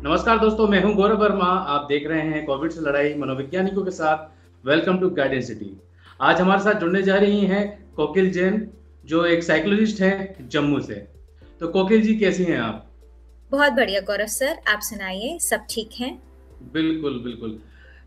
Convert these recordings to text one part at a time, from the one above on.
नमस्कार दोस्तों, मैं हूं गौरव वर्मा। आप देख रहे हैं कोविड से लड़ाई मनोवैज्ञानिकों के साथ। Welcome to guidance city. आज हमारे साथ जुड़ने जा रही हैं कोकिल जैन, जो एक साइकोलॉजिस्ट हैं जम्मू से। तो कोकिल जी, कैसी हैं आप? बहुत बढ़िया गौरव सर, आप सुनाइए, सब ठीक हैं? बिल्कुल बिल्कुल।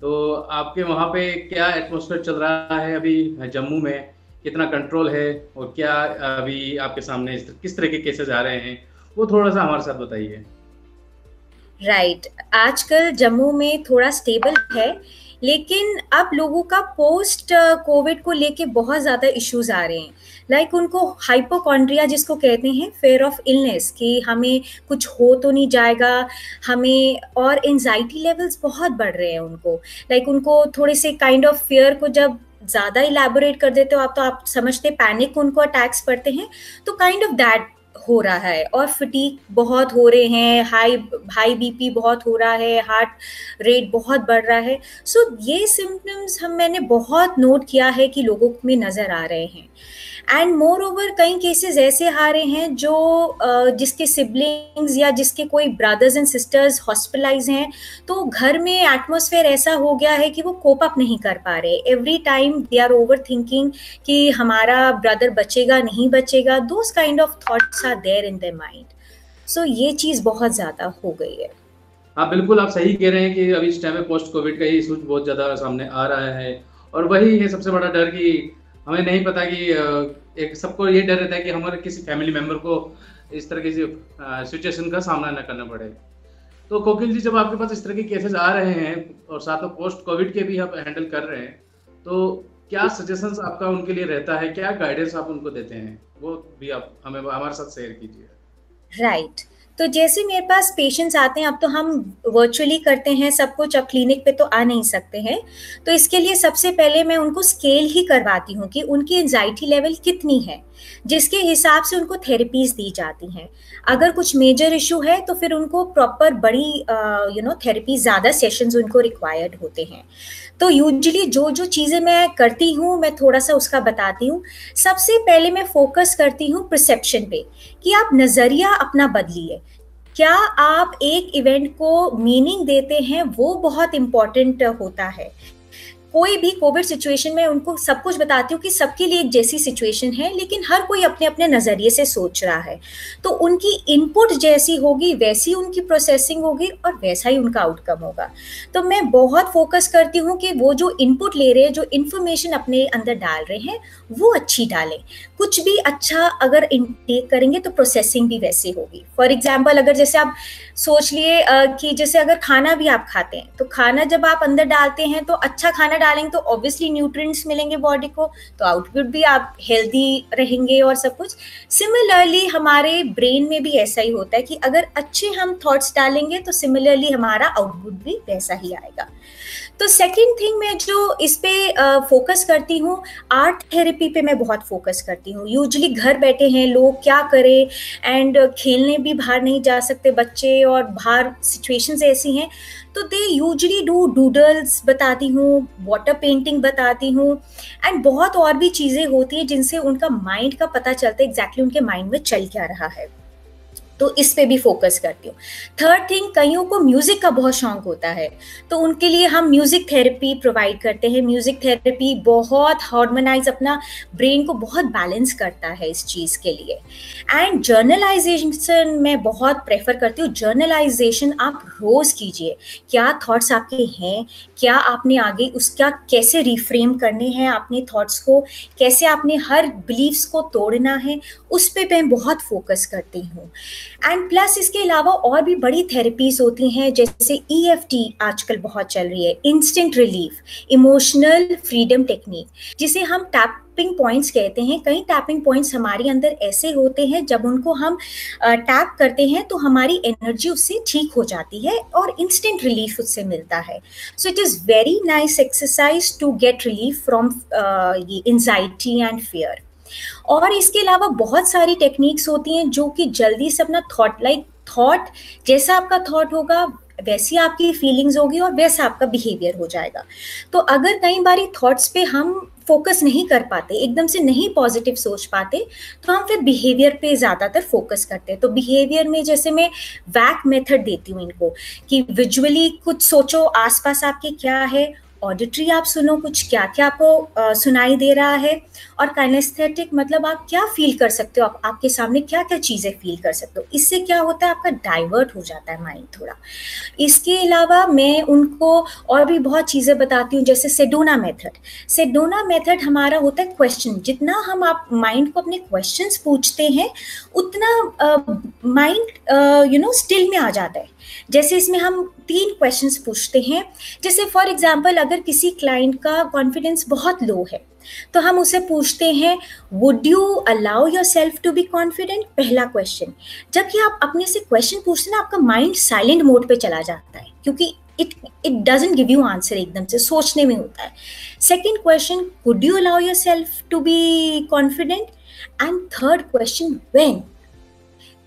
तो आपके वहाँ पे क्या एटमॉस्फेयर चल रहा है अभी जम्मू में? कितना कंट्रोल है और क्या अभी आपके सामने किस तरह के केसेस आ रहे हैं, वो थोड़ा सा हमारे साथ बताइए। राइट। आजकल जम्मू में थोड़ा स्टेबल है, लेकिन अब लोगों का पोस्ट कोविड को लेके बहुत ज़्यादा इश्यूज आ रहे हैं। लाइक उनको हाइपोकॉन्ड्रिया जिसको कहते हैं, फेयर ऑफ इलनेस, कि हमें कुछ हो तो नहीं जाएगा हमें, और एंजाइटी लेवल्स बहुत बढ़ रहे हैं उनको। लाइक उनको थोड़े से काइंड ऑफ फियर को जब ज़्यादा इलैबोरेट कर देते हो आप, तो आप समझते पैनिक उनको अटैक्स पड़ते हैं। तो काइंड ऑफ दैट हो रहा है, और फटीग बहुत हो रहे हैं, हाई हाई बीपी बहुत हो रहा है, हार्ट रेट बहुत बढ़ रहा है। सो ये सिम्टम्स मैंने बहुत नोट किया है कि लोगों में नज़र आ रहे हैं। एंड मोर ओवर कई केसेस ऐसे आ रहे हैं जो जिसके सिबलिंग्स या जिसके कोई ब्रदर्स एंड सिस्टर्स हॉस्पिटलाइज हैं, तो घर में एटमॉस्फेयर ऐसा हो गया है कि वो कोप अप नहीं कर पा रहे। Every time they are over thinking कि हमारा ब्रदर बचेगा नहीं बचेगा, those kind of thoughts are there in their mind. So ये चीज़ बहुत ज़्यादा हो गई है। हाँ, बिल्कुल आप सही कह रहे हैं कि अभी इस टाइम में पोस्ट कोविड का ही इशू बहुत ज़्यादा सामने आ रहा है। और वही है सबसे बड़ा डर कि हमें नहीं पता कि एक सबको ये डर रहता है कि हमारे किसी फैमिली मेंबर को इस तरह की सिचुएशन का सामना न करना पड़े। तो कोकिल जी, जब आपके पास इस तरह के केसेस आ रहे हैं और साथ में पोस्ट कोविड के भी आप हैंडल कर रहे हैं, तो क्या सजेशंस आपका उनके लिए रहता है? क्या गाइडेंस आप उनको देते हैं? वो भी आप हमें हमारे साथ शेयर कीजिए। राइट। तो जैसे मेरे पास पेशेंट्स आते हैं, अब तो हम वर्चुअली करते हैं सब कुछ, अब क्लिनिक पे तो आ नहीं सकते हैं। तो इसके लिए सबसे पहले मैं उनको स्केल ही करवाती हूँ कि उनकी एंजाइटी लेवल कितनी है, जिसके हिसाब से उनको थेरेपीज दी जाती हैं। अगर कुछ मेजर इशू है तो फिर उनको प्रॉपर बड़ी थेरेपी, ज़्यादा सेशंस उनको रिक्वायर्ड होते हैं। तो यूजुअली जो जो चीज़ें मैं करती हूँ, मैं थोड़ा सा उसका बताती हूँ। सबसे पहले मैं फोकस करती हूँ परसेप्शन पे, कि आप नज़रिया अपना बदलिए। क्या आप एक इवेंट को मीनिंग देते हैं, वो बहुत इम्पोर्टेंट होता है। कोई भी कोविड सिचुएशन में उनको सब कुछ बताती हूँ कि सबके लिए एक जैसी सिचुएशन है, लेकिन हर कोई अपने अपने नज़रिए से सोच रहा है। तो उनकी इनपुट जैसी होगी वैसी उनकी प्रोसेसिंग होगी और वैसा ही उनका आउटकम होगा। तो मैं बहुत फोकस करती हूँ कि वो जो इनपुट ले रहे हैं, जो इन्फॉर्मेशन अपने अंदर डाल रहे हैं, वो अच्छी डालें। कुछ भी अच्छा अगर इनटेक करेंगे तो प्रोसेसिंग भी वैसी होगी। फॉर एग्जाम्पल, अगर जैसे आप सोच लिए कि जैसे अगर खाना भी आप खाते हैं, तो खाना जब आप अंदर डालते हैं तो अच्छा खाना डालेंगे तो ऑब्वियसली न्यूट्रिएंट्स मिलेंगे बॉडी को, तो आउटपुट भी आप हेल्दी रहेंगे और सब कुछ। सिमिलरली हमारे ब्रेन में भी ऐसा ही होता है कि अगर अच्छे हम थॉट्स डालेंगे तो सिमिलरली हमारा आउटपुट भी वैसा ही आएगा। तो सेकंड थिंग मैं जो इस पे फोकस करती हूँ, आर्ट थेरेपी पे मैं बहुत फोकस करती हूँ। यूजुअली घर बैठे हैं लोग, क्या करें, एंड खेलने भी बाहर नहीं जा सकते बच्चे, और बाहर सिचुएशंस ऐसी हैं, तो दे यूजुअली डू डूडल्स बताती हूँ, वाटर पेंटिंग बताती हूँ, एंड बहुत और भी चीज़ें होती हैं जिनसे उनका माइंड का पता चलता है एग्जैक्टली उनके माइंड में चल क्या रहा है। तो इस पे भी फोकस करती हूँ। थर्ड थिंग, कईयों को म्यूजिक का बहुत शौक होता है, तो उनके लिए हम म्यूजिक थेरेपी प्रोवाइड करते हैं। म्यूजिक थेरेपी बहुत हार्मोनाइज, अपना ब्रेन को बहुत बैलेंस करता है इस चीज़ के लिए। एंड जर्नलाइजेशन मैं बहुत प्रेफर करती हूँ। जर्नलाइजेशन आप रोज़ कीजिए। क्या थॉट्स आपके हैं, क्या आपने आगे उसका कैसे रिफ्रेम करने हैं, अपने थॉट्स को कैसे आपने हर बिलीव्स को तोड़ना है, उस पे मैं बहुत फोकस करती हूँ। एंड प्लस इसके अलावा और भी बड़ी थेरेपीज होती हैं, जैसे EFT आजकल बहुत चल रही है, instant relief, emotional freedom technique, जिसे हम टैपिंग पॉइंट्स कहते हैं। कई टैपिंग पॉइंट्स हमारे अंदर ऐसे होते हैं, जब उनको हम टैप करते हैं तो हमारी एनर्जी उससे ठीक हो जाती है और इंस्टेंट रिलीफ उससे मिलता है। So it is very nice exercise to get relief from ये एंजाइटी एंड फियर। और इसके अलावा बहुत सारी टेक्निक्स होती हैं जो कि जल्दी से अपना थॉट, लाइक थॉट, जैसा आपका थॉट होगा वैसी आपकी फीलिंग्स होगी और वैसा आपका बिहेवियर हो जाएगा। तो अगर कई बारी थॉट्स पे हम फोकस नहीं कर पाते, एकदम से नहीं पॉजिटिव सोच पाते, तो हम फिर बिहेवियर पे ज़्यादातर फोकस करते हैं। तो बिहेवियर में जैसे मैं वैक मेथड देती हूँ इनको, कि विजुअली कुछ सोचो आसपास आपके क्या है, ऑडिटरी आप सुनो कुछ क्या क्या आपको सुनाई दे रहा है, और काइनेस्थेटिक मतलब आप क्या फील कर सकते हो, आपके सामने क्या क्या चीज़ें फील कर सकते हो। इससे क्या होता है, आपका डाइवर्ट हो जाता है माइंड थोड़ा। इसके अलावा मैं उनको और भी बहुत चीज़ें बताती हूँ, जैसे सेडोना मेथड। सेडोना मेथड हमारा होता है क्वेश्चन, जितना हम आप माइंड को अपने क्वेश्चंस पूछते हैं उतना माइंड स्टिल में आ जाता है। जैसे इसमें हम 3 क्वेश्चंस पूछते हैं। जैसे फॉर एग्जांपल अगर किसी क्लाइंट का कॉन्फिडेंस बहुत लो है तो हम उसे पूछते हैं, would you allow yourself to be confident, पहला क्वेश्चन। जबकि आप अपने से क्वेश्चन पूछते हैं ना, आपका माइंड साइलेंट मोड पे चला जाता है, क्योंकि it doesn't give you answer, एकदम से सोचने में होता है। Second question, would you allow yourself to be confident, and third question, when.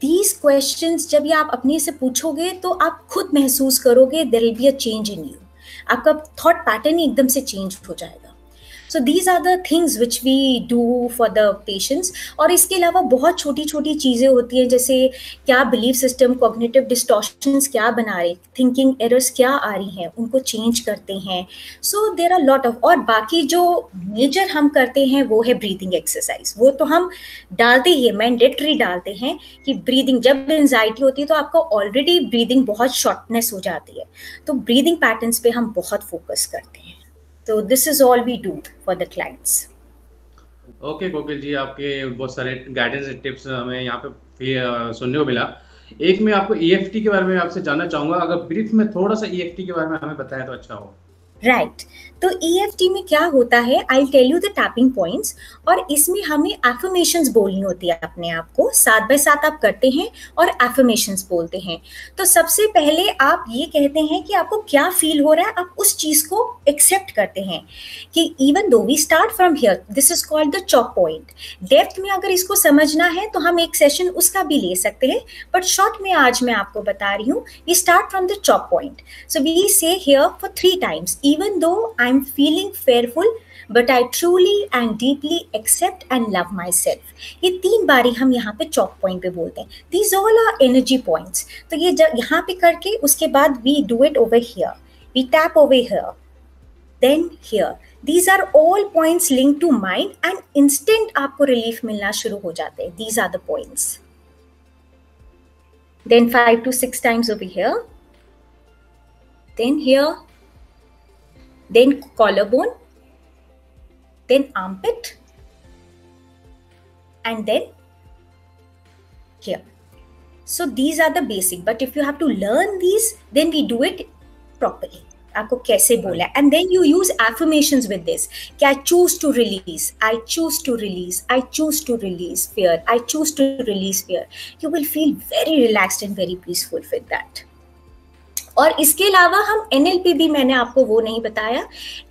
These questions जब ये आप अपने से पूछोगे तो आप खुद महसूस करोगे there will be a change in you, आपका थॉट पैटर्न ही एकदम से चेंज हो जाएगा। So these are the things which we do for the patients। और इसके अलावा बहुत छोटी छोटी चीज़ें होती हैं, जैसे क्या बिलीफ सिस्टम, कॉग्निटिव डिस्टॉर्शंस क्या बना रहे, थिंकिंग एरर्स क्या आ रही हैं, उनको चेंज करते हैं। सो देर आर लॉट ऑफ, और बाकी जो मेजर हम करते हैं वो है ब्रीदिंग एक्सरसाइज। वो तो हम डालते ही मैंडेटरी डालते हैं कि ब्रीदिंग, जब एंजाइटी होती है तो आपको ऑलरेडी ब्रीदिंग बहुत शॉर्टनेस हो जाती है, तो ब्रीदिंग पैटर्न्स पे हम बहुत फोकस करते हैं। So this is all we do for the clients. Okay Kokil ji, आपके बहुत सारे गाइडेंस एंड टिप्स हमें यहाँ पे सुनने को मिला। एक मैं आपको ईएफटी के बारे में आपसे जानना चाहूँगा, अगर ब्रीफ में थोड़ा सा ईएफटी के बारे में हमें बताएं तो अच्छा हो। राइट, तो EFT में क्या होता है, I tell you the tapping points, और इसमें हमें एफर्मेशंस बोलनी होती है अपने आप को, साथ बाय साथ आप करते हैं और एफर्मेशंस बोलते हैं। तो सबसे पहले आप ये कहते हैं कि आपको क्या फील हो रहा है, आप उस चीज को एक्सेप्ट करते हैं कि even though we start from here, this is called the chop point. Depth में अगर इसको समझना है तो हम एक सेशन उसका भी ले सकते हैं, बट शॉर्ट में आज मैं आपको बता रही हूँ, we start from the chop point. So we say here for 3 times, even though I'm feeling fearful, but I truly and deeply accept and love myself। ये 3 बारी हम यहाँ पे चॉक पॉइंट पे बोलते हैं। These all are energy points। तो ये यहाँ पे करके उसके बाद we do it over here, we tap over here, then here। These are all points linked to mind and instant आपको relief मिलना शुरू हो जाते हैं। These are the points। Then 5 to 6 times over here, then here, then collarbone, then armpit, and then here। So these are the basic, but if you have to learn these, then we do it properly। आपको कैसे बोला है, and then you use affirmations with this कि I choose to release, I choose to release, I choose to release fear, I choose to release fear। You will feel very relaxed and very peaceful with that। और इसके अलावा हम NLP भी, मैंने आपको वो नहीं बताया,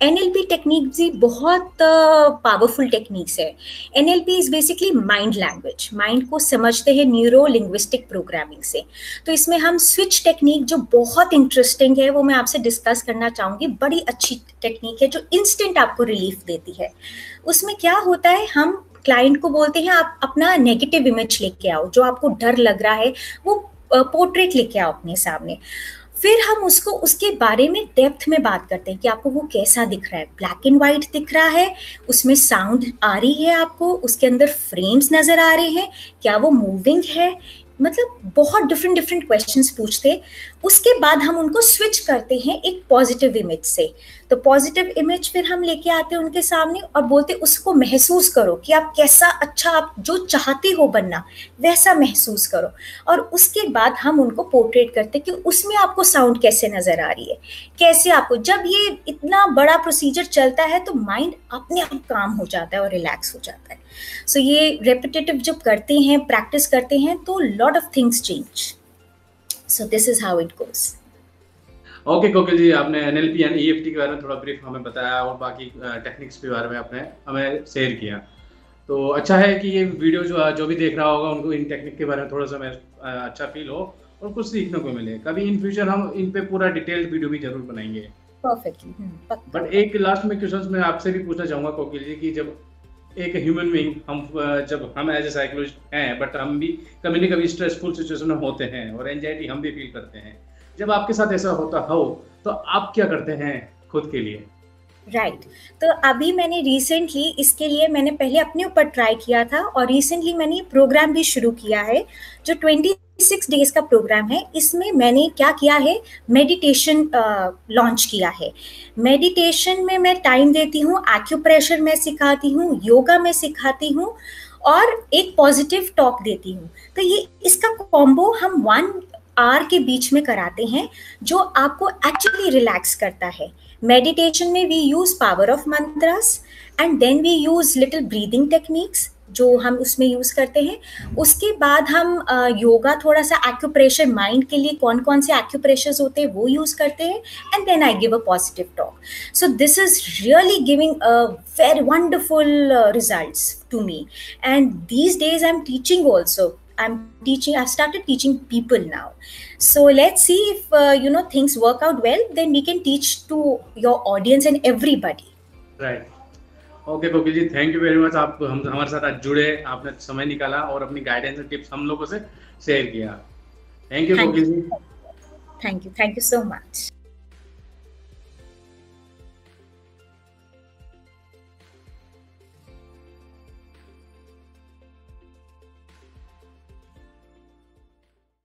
NLP टेक्निक भी बहुत पावरफुल टेक्निक्स है। NLP is basically mind language, mind को समझते हैं न्यूरो लिंग्विस्टिक प्रोग्रामिंग से। तो इसमें हम स्विच टेक्निक जो बहुत इंटरेस्टिंग है वो मैं आपसे डिस्कस करना चाहूँगी। बड़ी अच्छी टेक्निक है जो इंस्टेंट आपको रिलीफ देती है। उसमें क्या होता है, हम क्लाइंट को बोलते हैं आप अपना नेगेटिव इमेज लेके आओ, जो आपको डर लग रहा है वो पोर्ट्रेट लेके आओ अपने सामने। फिर हम उसको उसके बारे में डेप्थ में बात करते हैं कि आपको वो कैसा दिख रहा है, ब्लैक एंड वाइट दिख रहा है, उसमें साउंड आ रही है आपको, उसके अंदर फ्रेम्स नजर आ रहे हैं, क्या वो मूविंग है, मतलब बहुत डिफरेंट क्वेश्चंस पूछते। उसके बाद हम उनको स्विच करते हैं एक पॉजिटिव इमेज से। तो पॉजिटिव इमेज फिर हम लेके आते हैं उनके सामने और बोलते उसको महसूस करो कि आप कैसा अच्छा, आप जो चाहते हो बनना वैसा महसूस करो। और उसके बाद हम उनको पोर्ट्रेट करते कि उसमें आपको साउंड कैसे नजर आ रही है, कैसे आपको। जब ये इतना बड़ा प्रोसीजर चलता है तो माइंड अपने आप काम हो जाता है और रिलैक्स हो जाता है। सो ये रेपिटेटिव जब करते हैं, प्रैक्टिस करते हैं, तो lot of things change. So this is how it goes. Okay Kokil ji, आपने NLP एंड EFT के बारे में थोड़ा ब्रीफ हमें बताया और बाकी टेक्निक्स के बारे में आपने हमें शेयर किया। तो अच्छा है कि ये वीडियो जो भी देख रहा होगा उनको इन टेक्निक के बारे में थोड़ा सा अच्छा फील हो और कुछ सीखने को मिले। कभी इन फ्यूचर हम इन पे पूरा डिटेल्ड वीडियो भी जरूर बनाएंगे। परफेक्टली, पक्का। बट एक लास्ट में क्वेश्चन मैं आपसे भी पूछना चाहूंगा कोकिल जी कि जब एक ह्यूमन बीइंग हम जब हम एज ए साइकोलॉजिस्ट हैं, बट हम भी कभी न कभी स्ट्रेसफुल सिचुएशन में होते हैं और एंजाइटी हम भी फील करते हैं, जब आपके साथ ऐसा होता हो तो आप क्या करते हैं खुद के लिए? राइट। तो अभी मैंने रिसेंटली इसके लिए मैंने पहले अपने ऊपर ट्राई किया था, और रिसेंटली मैंने ये प्रोग्राम भी शुरू किया है जो 26 डेज का प्रोग्राम है। इसमें मैंने क्या किया है, मेडिटेशन लॉन्च किया है। मेडिटेशन में मैं टाइम देती हूँ, एक्यूप्रेशर में सिखाती हूँ, योगा में सिखाती हूँ, और एक पॉजिटिव टॉक देती हूँ। तो ये इसका कॉम्बो हम 1 आवर के बीच में कराते हैं, जो आपको एक्चुअली रिलैक्स करता है। मेडिटेशन में we use power of mantras, and then we use little breathing techniques जो हम उसमें यूज करते हैं। उसके बाद हम योगा, थोड़ा सा एक्यूप्रेशर, माइंड के लिए कौन कौन से एक्यूप्रेशर्स होते हैं वो यूज करते हैं, and then I give a positive talk. So this is really giving a very wonderful results to me. And these days I'm teaching also. I've started teaching people now. So let's see if things work out well, then we can teach to your audience and everybody. Right. Okay Kokil ji, thank you very much. आप हम हमारे साथ आज जुड़े, आपने समय निकाला और अपनी गाइडेंस एंड टिप्स हम लोगों से शेयर किया। Thank you Kokil ji. Thank you so much.